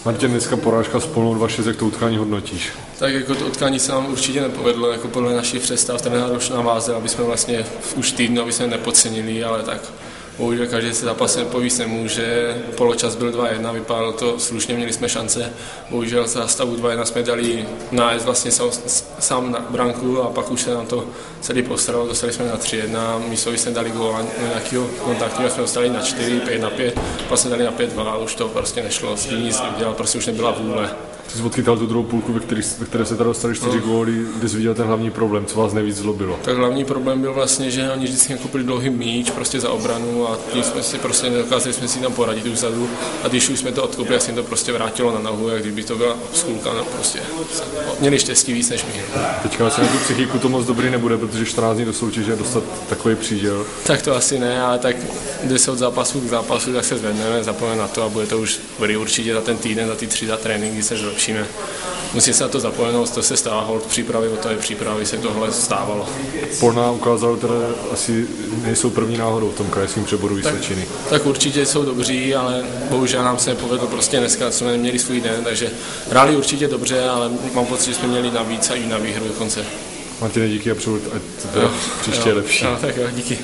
Martin, dneska porážka s Polnou 2-6, jak to utkání hodnotíš? Tak jako to utkání se nám určitě nepovedlo, jako podle našich představ trenér už navázel, aby jsme vlastně už týdnu, aby jsme nepodcenili, ale tak bohužel každý se zápas nepovíst nemůže. Poločas byl 2-1, vypadalo to slušně, měli jsme šance. Bohužel za stavu 2-1 jsme dali nájezd vlastně sám na branku a pak už se nám to celý postaralo, dostali jsme na 3-1, místo jsme dali gól nějakého kontaktního, jsme dostali na 4, 5-5, pak jsme dali na 5-2 a už to prostě nešlo, s tím nic udělat, prostě už nebyla vůle. Ty jsi odchytal tu druhou půlku, ve které se tady dostali 4 góly, kde jsi viděl ten hlavní problém, co vás nejvíc zlobilo? Tak hlavní problém byl vlastně, že oni vždycky nakupili dlouhý míč prostě za obranu a tím jsme si prostě nedokázali jsme si tam poradit už vzadu a když už jsme to odkupili, jak se jim to prostě vrátilo na nohu, jak kdyby to byla skulka, no prostě měli štěstí víc než my. Teďka asi na tu psychiku to moc dobrý nebude, protože 14 dní do soutěže dostat takový příděl. Tak to asi ne, ale tak 10 zápasů k zápasu, tak se zvedneme, zapomeňme na to a bude to už dobrý určitě za ten týden, za ty 3 tréninky se zlepšíme. Musí se na to zapomenout, to se stává hold přípravy, od té přípravy se tohle stávalo. Polná ukázal, které asi nejsou první náhodou v tom krajském přeboru Vysočiny. Tak určitě jsou dobří, ale bohužel nám se nepovedlo prostě dneska, jsme neměli svůj den, takže hráli určitě dobře, ale mám pocit, že jsme měli navíc a i na výhru dokonce. Martine, díky a přeju, ať to příště je lepší. Tak jo, díky.